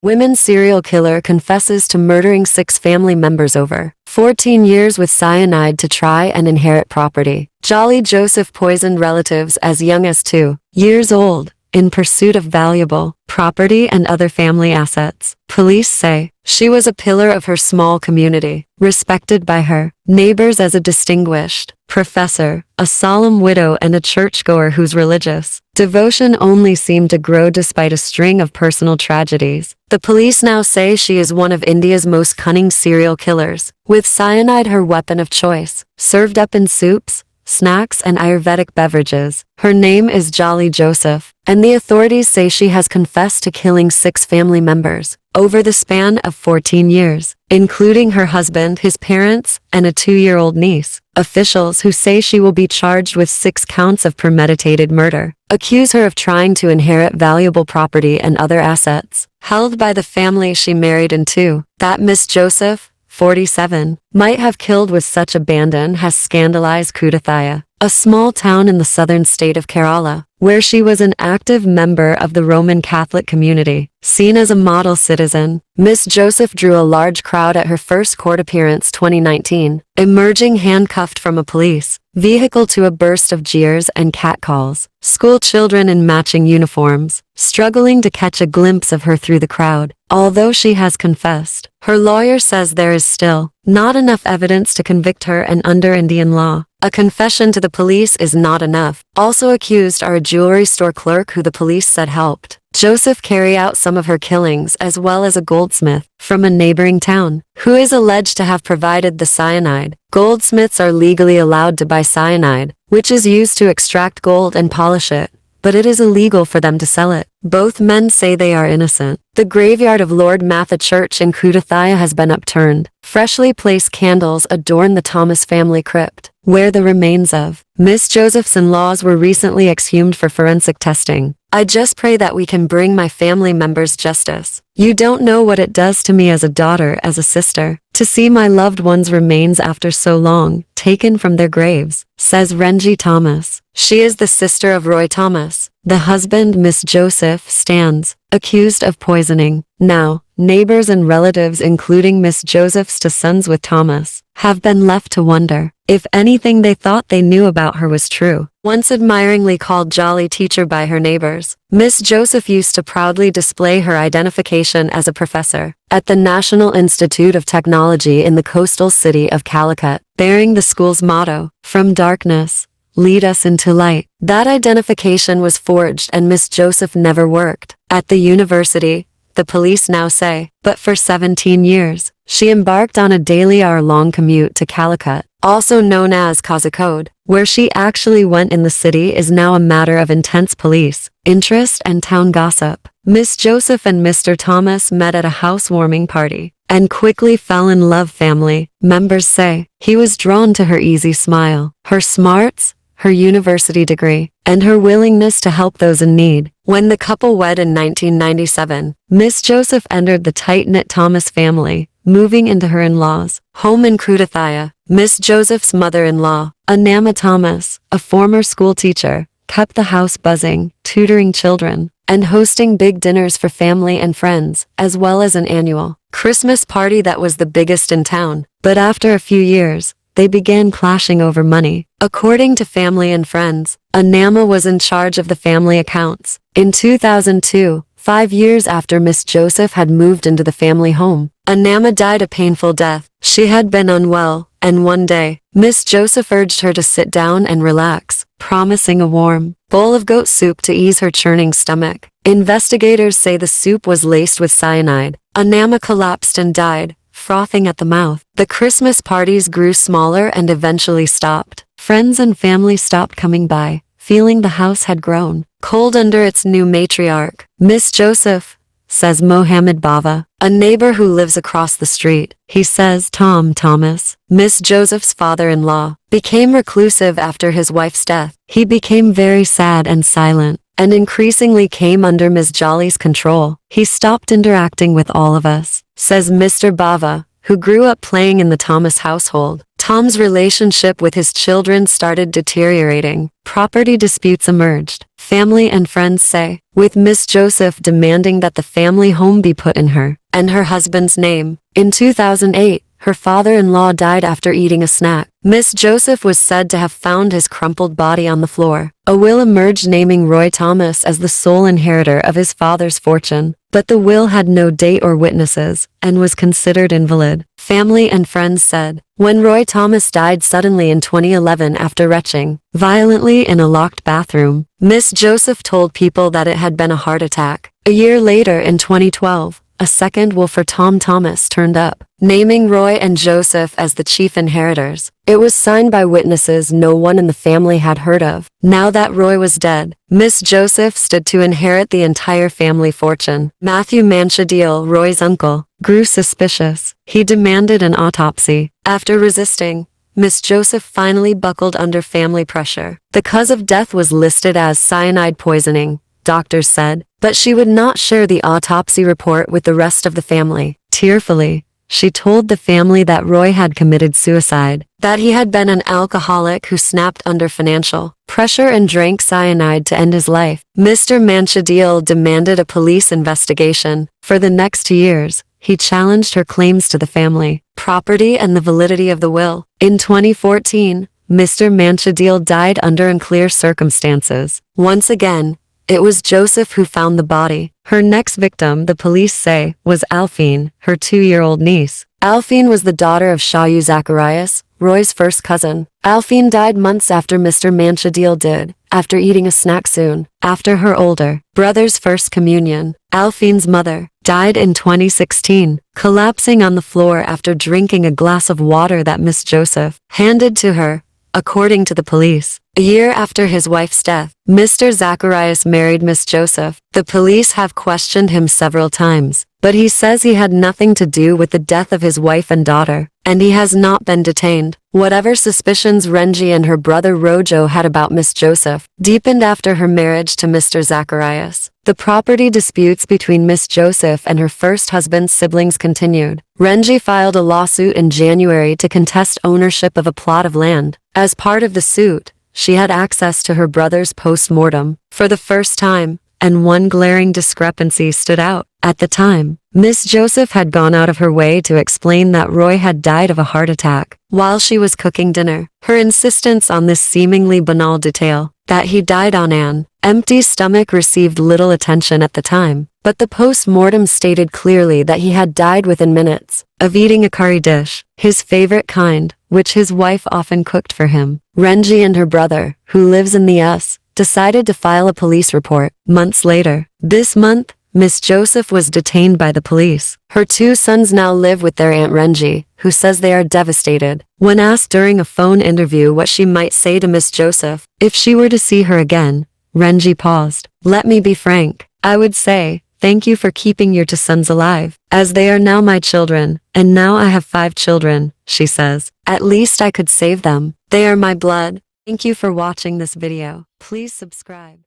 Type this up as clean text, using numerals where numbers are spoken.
Women serial killer confesses to murdering 6 family members over 14 years with cyanide to try and inherit property. Jolly Joseph poisoned relatives as young as 2 years old in pursuit of valuable property and other family assets. Police say she was a pillar of her small community, respected by her neighbors as a distinguished professor, a solemn widow, and a churchgoer whose religious devotion only seemed to grow despite a string of personal tragedies. The police now say she is one of India's most cunning serial killers, with cyanide her weapon of choice, served up in soups, snacks, and Ayurvedic beverages. Her name is Jolly Joseph, and the authorities say she has confessed to killing 6 family members over the span of 14 years, including her husband, his parents, and a 2-year-old niece. Officials who say she will be charged with 6 counts of premeditated murder accuse her of trying to inherit valuable property and other assets held by the family she married into. That Miss Joseph, 47, might have killed with such abandon has scandalized Crimestory, a small town in the southern state of Kerala, where she was an active member of the Roman Catholic community. Seen as a model citizen, Miss Joseph drew a large crowd at her first court appearance 2019, emerging handcuffed from a police vehicle to a burst of jeers and catcalls. School children in matching uniforms, struggling to catch a glimpse of her through the crowd. Although she has confessed, her lawyer says there is still not enough evidence to convict her, and under Indian law, a confession to the police is not enough. Also accused are a jewelry store clerk who the police said helped Joseph carry out some of her killings, as well as a goldsmith from a neighboring town, who is alleged to have provided the cyanide. Goldsmiths are legally allowed to buy cyanide, which is used to extract gold and polish it, but it is illegal for them to sell it. Both men say they are innocent. The graveyard of Lord Matha Church in Crimestory has been upturned. Freshly placed candles adorn the Thomas family crypt, where the remains of Miss Joseph's in-laws were recently exhumed for forensic testing. I just pray that we can bring my family members justice. You don't know what it does to me as a daughter, as a sister, to see my loved ones' remains after so long taken from their graves, says Renji Thomas. She is the sister of Roy Thomas. The husband, Miss Joseph, stands accused of poisoning. Now, neighbors and relatives, including Miss Joseph's 2 sons with Thomas, have been left to wonder if anything they thought they knew about her was true. Once admiringly called Jolly Teacher by her neighbors, Miss Joseph used to proudly display her identification as a professor at the National Institute of Technology in the coastal city of Calicut, bearing the school's motto, "From darkness, lead us into light." That identification was forged, and Miss Joseph never worked at the university, the police now say, but for 17 years, she embarked on a daily hour-long commute to Calicut, also known as Kozhikode. Where she actually went in the city is now a matter of intense police interest and town gossip. Miss Joseph and Mr. Thomas met at a housewarming party and quickly fell in love. Family members say he was drawn to her easy smile, her smarts, her university degree, and her willingness to help those in need. When the couple wed in 1997, Miss Joseph entered the tight-knit Thomas family, moving into her in-laws' home in Crimestory. Miss Joseph's mother-in-law, Anama Thomas, a former school teacher, kept the house buzzing, tutoring children, and hosting big dinners for family and friends, as well as an annual Christmas party that was the biggest in town. But after a few years, they began clashing over money. According to family and friends, Anama was in charge of the family accounts. In 2002, 5 years after Miss Joseph had moved into the family home, Anama died a painful death. She had been unwell, and one day, Miss Joseph urged her to sit down and relax, promising a warm bowl of goat soup to ease her churning stomach. Investigators say the soup was laced with cyanide. Anama collapsed and died, frothing at the mouth. The Christmas parties grew smaller and eventually stopped. Friends and family stopped coming by, feeling the house had grown cold under its new matriarch. Miss Joseph, says Mohammed Bava, a neighbor who lives across the street. He says Thomas, Miss Joseph's father-in-law, became reclusive after his wife's death. He became very sad and silent, and increasingly came under Miss Jolly's control. He stopped interacting with all of us, says Mr. Bava, who grew up playing in the Thomas household. Tom's relationship with his children started deteriorating. Property disputes emerged. family and friends say, with Miss Joseph demanding that the family home be put in her and her husband's name. In 2008, her father-in-law died after eating a snack. Miss Joseph was said to have found his crumpled body on the floor. A will emerged naming Roy Thomas as the sole inheritor of his father's fortune, but the will had no date or witnesses and was considered invalid. Family and friends said, when Roy Thomas died suddenly in 2011 after retching violently in a locked bathroom, Miss Joseph told people that it had been a heart attack. A year later in 2012, a second will for Tom Thomas turned up, naming Roy and Joseph as the chief inheritors. It was signed by witnesses no one in the family had heard of. Now that Roy was dead, Miss Joseph stood to inherit the entire family fortune. Matthew Manchadiel, Roy's uncle, grew suspicious. He demanded an autopsy. After resisting, Miss Joseph finally buckled under family pressure. The cause of death was listed as cyanide poisoning, doctors said, but she would not share the autopsy report with the rest of the family. Tearfully, she told the family that Roy had committed suicide, that he had been an alcoholic who snapped under financial pressure and drank cyanide to end his life. Mr. Manchadiel demanded a police investigation. For the next 2 years, he challenged her claims to the family property and the validity of the will. In 2014, Mr. Manchadiel died under unclear circumstances. Once again, it was Joseph who found the body. Her next victim, the police say, was Alphine, her 2-year-old niece. Alphine was the daughter of Shayu Zacharias, Roy's first cousin. Alphine died months after Mr. Manchadiel did, after eating a snack soon after her older brother's first communion. Alphine's mother died in 2016, collapsing on the floor after drinking a glass of water that Miss Joseph handed to her, according to the police. A year after his wife's death, Mr. Zacharias married Miss Joseph. The police have questioned him several times, but he says he had nothing to do with the death of his wife and daughter, and he has not been detained. Whatever suspicions Renji and her brother Rojo had about Miss Joseph deepened after her marriage to Mr. Zacharias. The property disputes between Miss Joseph and her first husband's siblings continued. Renji filed a lawsuit in January to contest ownership of a plot of land. As part of the suit, she had access to her brother's post-mortem for the first time, and one glaring discrepancy stood out. At the time, Miss Joseph had gone out of her way to explain that Roy had died of a heart attack while she was cooking dinner. Her insistence on this seemingly banal detail, that he died on an empty stomach, received little attention at the time, but the post-mortem stated clearly that he had died within minutes of eating a curry dish, his favorite kind, which his wife often cooked for him. Renji and her brother, who lives in the U.S., decided to file a police report. Months later, this month, Miss Joseph was detained by the police. Her 2 sons now live with their Aunt Renji, who says they are devastated. When asked during a phone interview what she might say to Miss Joseph if she were to see her again, Renji paused. Let me be frank. I would say, thank you for keeping your 2 sons alive, as they are now my children, and now I have 5 children, she says. At least I could save them. They are my blood. Thank you for watching this video. Please subscribe.